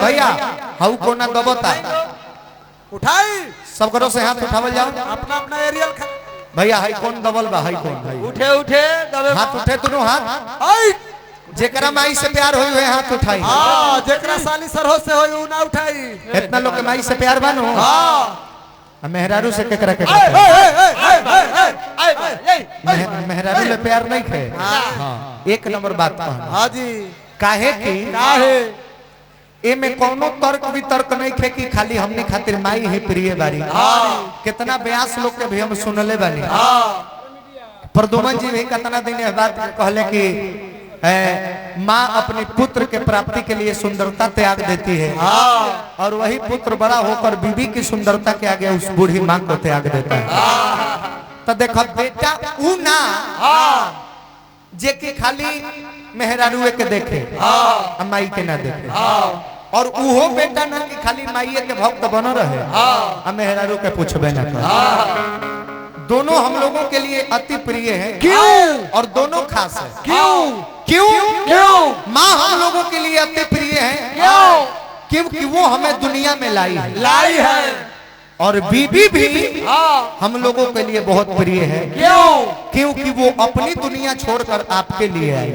भैया हाउ कोना दबता उठाई सब करो से हाथ उठावल जाओ अपना अपना एरियल भैया हाई कौन दबल बा हाई कौन भाई उठे उठे दबे हाथ उठे तुनो हाथ आई जेकरा माई से प्यार होई है हाथ उठाई हां जेकरा साली सरहो से होई उ ना उठाई इतना लोग के माई से प्यार बानो हां मेहरारू से केकरा के मेहरारू ले प्यार नहीं खे हां एक नंबर बात हां जी काहे की काहे ए में कोनो तर्क वितर्क नहीं खे कि खाली हमने खातिर माई ही प्रिय बारी कितना ब्यास लोग के भी हम सुनले बानी प्रदुमन जी भी कितना दिन बात कहले कि माँ अपने पुत्र के प्राप्ति के लिए सुंदरता त्याग देती है और वही पुत्र बड़ा होकर बीबी की सुंदरता के आगे उस बूढ़ी माँ को त्याग देता है। तो देखो बेटा ऊ ना जे कि खाली मेहरारू के देखे माई के ना देखे और उहो बेटा ना कि खाली माई के भक्त बन रहे मेहरारू के पूछबे ना कर। दोनों हम लोगों के लिए अति प्रिय है। क्यों? और दोनों खास है। क्यों? क्यों? क्यों? माँ हम लोगों के लिए अति प्रिय है। क्यों? क्योंकि वो हमें दुनिया में लाई है और बीबी भी हम लोगों के लिए बहुत प्रिय है। क्यों? क्योंकि वो अपनी दुनिया छोड़कर आपके लिए आई।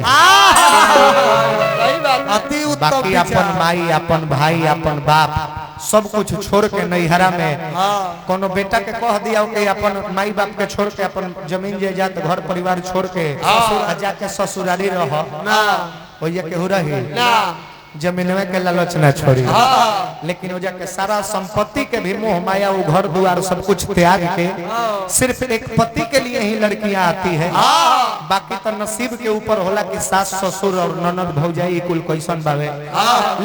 अति उत्तम। बाकी अपन माई अपन भाई अपन बाप सब कुछ छोड़ के नैहरा में कोनो बेटा के कह दिया कि अपन माई बाप के छोड़ के अपन जमीन जायदाद घर परिवार छोड़ के जाके ससुरारी रह ना भैया केहू रही ना जमीनवे के लालच न छोड़ी लेकिन वो जाके सारा संपत्ति के भी मोह माया वो घर द्वार सब कुछ त्याग के सिर्फ एक पति के लिए ही लड़कियां आती है। बाकी तो नसीब के ऊपर होला कि सास ससुर और ननद भौजाई कुल कैसन बावे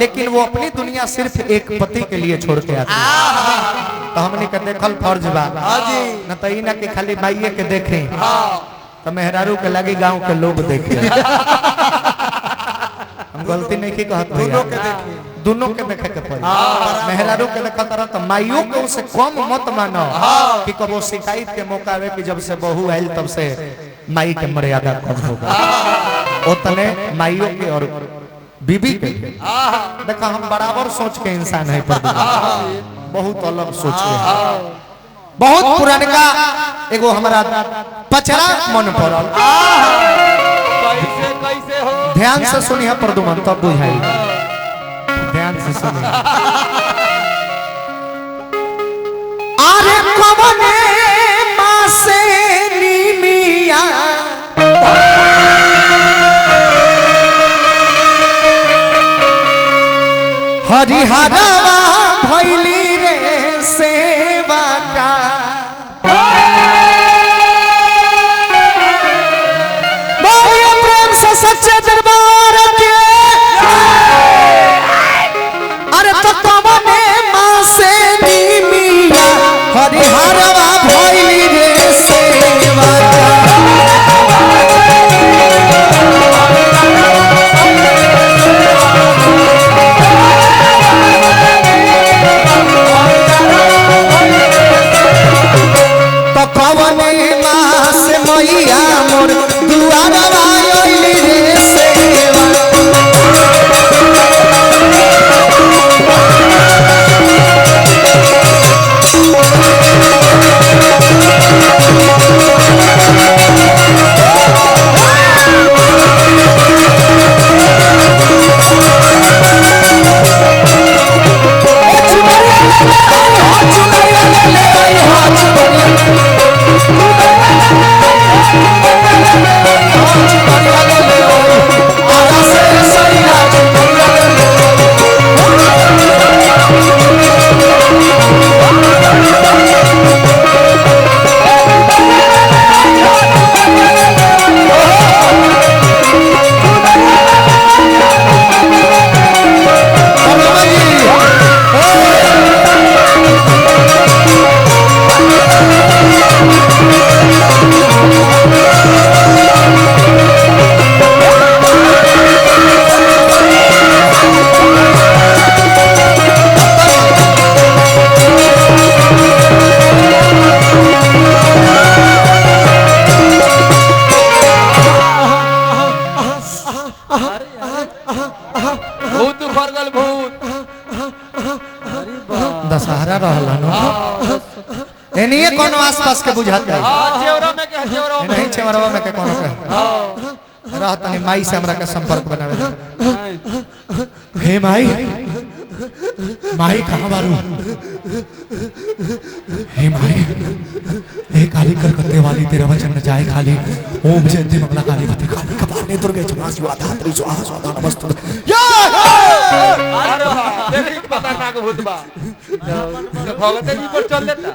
लेकिन वो अपनी दुनिया सिर्फ एक पति के लिए छोड़ के आती है। तो हमने के देखल फर्ज बा न तो ना कि खाली माइये के देखे तो मेहरारू के लगी गाँव के लोग देखे। हम गलती नहीं की कहत भैया दोनों के देखे के पड़ी मेहरारू के देखत रह तो माइयों को उसे कम मत मानो कि कबो शिकायत के मौका आवे कि जब से बहू आयल तब से माई के मर्यादा कम होगा उतने माइयों के और बीबी के देखा हम बराबर सोच के इंसान है बहुत अलग सोच के बहुत पुरानका एगो हमारा पचरा मन पड़ल कैसे कैसे हो ध्यान से सुनिए प्रदुमन तब बुझाई ध्यान से सुनिए। अरे कवने माँ से नीमिया हरिहरवा भैली रे सेवा का सच्चे दरबार के अरे तो कवने माँ से नीमिया हरिहरवा भैली रे सेवा दशहरा रहला नो एनिए कोनो आसपास के बुझाता है चेवरा में के चेवरा में नहीं चमरवा में के कोनो के रहत नहीं माई से हमरा के संपर्क बनावे हे माई माई कहां बारू हे माई हे काली करकते वाली तेरे वचन न जाए खाली ओम जयंती मंगला काली भती काली कपाले दुर्गे क्षमा शिवा धात्री स्वाहा स्वाहा नमस्तु अरे देखी खतरनाक भूत बा भगते जी पर चल देता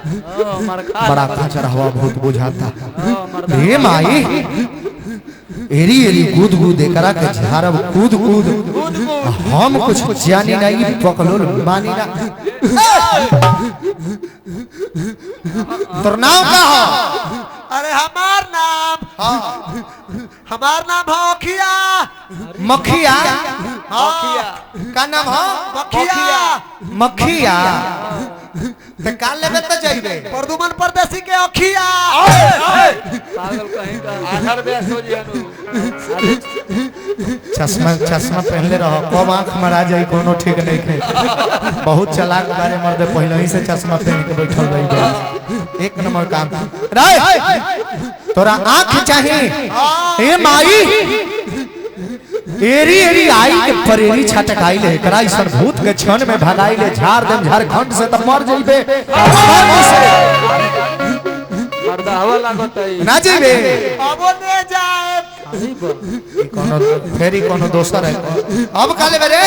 बड़ा खाचर हवा भूत बुझाता हे माई एरी एरी कूद कूद एकरा के झारब कूद कूद हम कुछ जानी नहीं पकलोल मानी ना तोर नाम का हो अरे हमार नाम हो अखिया मखिया मखिया का नाम हो मखिया मखिया ते काल लेबे त जाइबे प्रदुमन परदेसी के अखिया पागल कहीं का आधार बेस हो जियानु चश्मा पहनले रहो कब आंख मरा जाई कोनो ठीक नहीं है बहुत चालाक बारे मर्दे पहले ही से चश्मा पहन के बैठल रही एक नंबर काम राय तोरा आंख चाहिए ए माई एरी एरी आई के परेरी छटकाई ले करा इस भूत के क्षण में भगाई ले झाड़ दे झारखंड से तब मर जइबे मर्दा हवा लागत है ना जइबे अब ले जाए कोनो फेरी कोनो दोसर है अब काले बेरे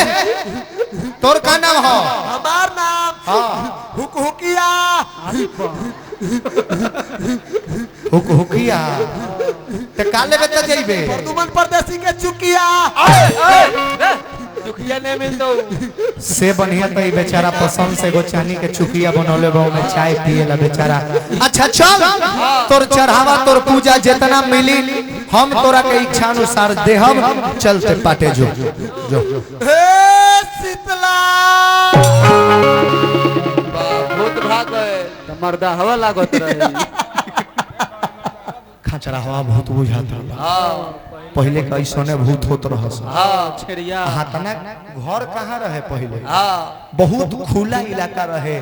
तोर का नाम हो हमार नाम हुकिया हुकिया ते काले बे त जइबे प्रदुमन परदेसी के चुकिया दुखिया ने मिल दो से बढ़िया तो बेचारा पसंद से गोचानी के चुकिया बनौले बा में चाय पिए ला बेचारा अच्छा चल तोर चढ़ावा तोर पूजा जितना मिली हम तोरा के इच्छा अनुसार देहब चलते पाटे जो हे शीतला भूत भाग गए तो मर्दा हवा लागत रहे खचरा हवा बहुत बुझाता पहले कैसने भूत होत रहस छेड़िया हाथना घर कहाँ रहे पहले बहुत खुला इलाका रहे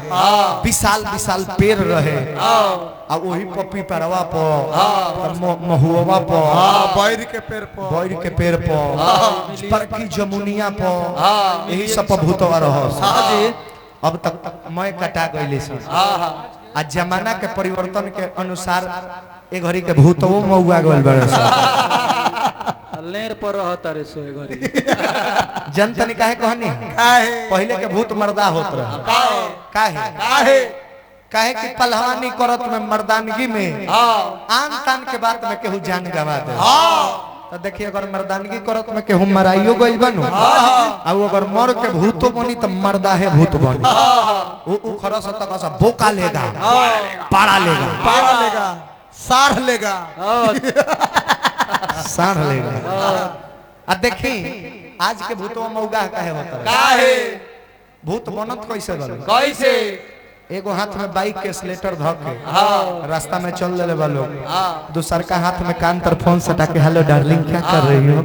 विशाल विशाल पेड़ रहे आ वही पपी परवा पर महुआ पर बैर के पेड़ पर बड़की जमुनिया पर यही सब पर भूतवा रहस अब तक मैं कटा गइले से आ जमाना के परिवर्तन के अनुसार ए घड़ी के भूतवो मौआ गइल बड़े लेर पर रहत रे सोए घरी जनतनी काहे कहनी पहले के भूत मर्दा होत रहे काहे कि पहलवानी करत में मर्दानगी में आन तान के बात में केहू जान गवा दे तो देखिए अगर मर्दानगी करत में केहू मराइयो गइल बनू आ अगर मर के भूतो बनी तो मर्दा है भूत बनी वो खरस तक सा बोका लेगा पाड़ा लेगा साढ़ लेगा साढ़ लेगा आ देखी आज के भूतवा मौगा काहे होता है भूत बनत कैसे बन कैसे एगो हाथ में बाइक के स्लेटर धर के रास्ता में चल ले लोग दूसर का हाथ में कान पर फोन सटा के हेलो डार्लिंग क्या कर रही हो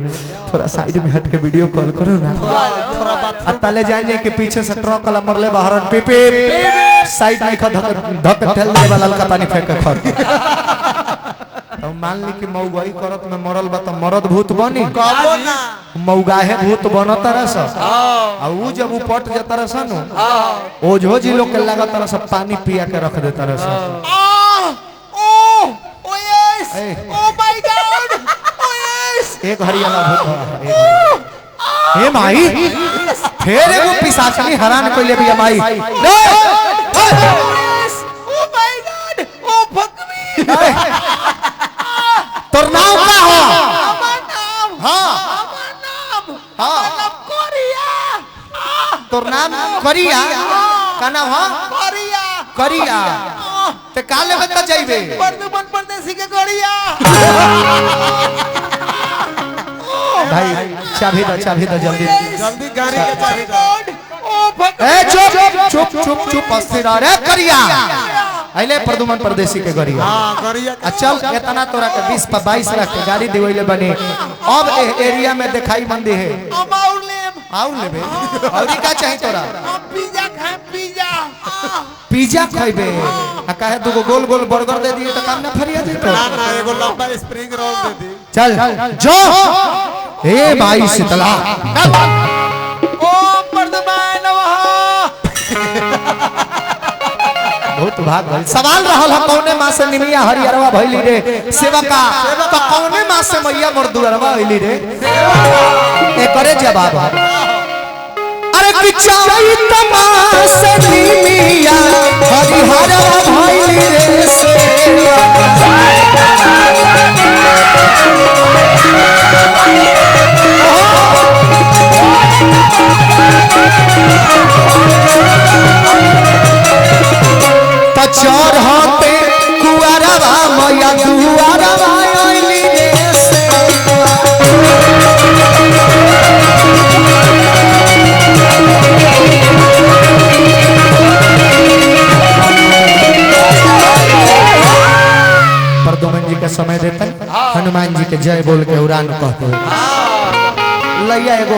थोड़ा साइड में हट के वीडियो कॉल करो ना तले जाए कि पीछे से ट्रक वाला मरले बाहर पीपी साइड में धक ठेल दे वाला का पानी फेंक के खर तो मान ली कि मौगाई करत में मरल बा तो मरद भूत बनी मौगाहे भूत बनत रस आ ऊ जब उपट जत रस न ओझो जी लोग के लागत रस पानी पिया के रख देता रस एक हरियाणा भूत हे माई फिर एगो पिशाचनी हरान कइले बिया माई तोर नाम का हो तोर नाम करिया का नाम हो करिया ते काले बता जाइबे प्रदुमन परदेसी के करिया भाई चाबी दो जल्दी गाड़ी के चाबी दो ए चुप अस्थिर रे करिया आइले प्रदुमन परदेसी के गरिया करिया चल इतना तोरा के 20 पर 22 लाख के गाड़ी दिवैले बनी अब ए एरिया में दिखाई मंदी है आउर लेबे और का चाहिए तोरा पिज्जा खाए पिज्जा पिज्जा खइबे आ काहे दुगो गोल गोल बर्गर दे दिए तो काम ना फरिया दे तो ना ना एगो लंबा स्प्रिंग रोल दे दी। चल जो ए भाई शीतला ओम वर्धमान नमः। बहुत भाग भइल सवाल रहल ह कौने मां से निमिया हरियरवा भइली रे सेवका तो कौने मां से मैया मोर दुअरवा भइली रे एकरे जवाब अरे कि चाई तमा से निमिया हरिहरवा भइली रे सेवका चढ़ते कुआरवा मैया दुआरवा आइली रे सेवका प्रदुमन जी का समय देते हनुमान जी के जय बोल के उड़ान कहते लैया एगो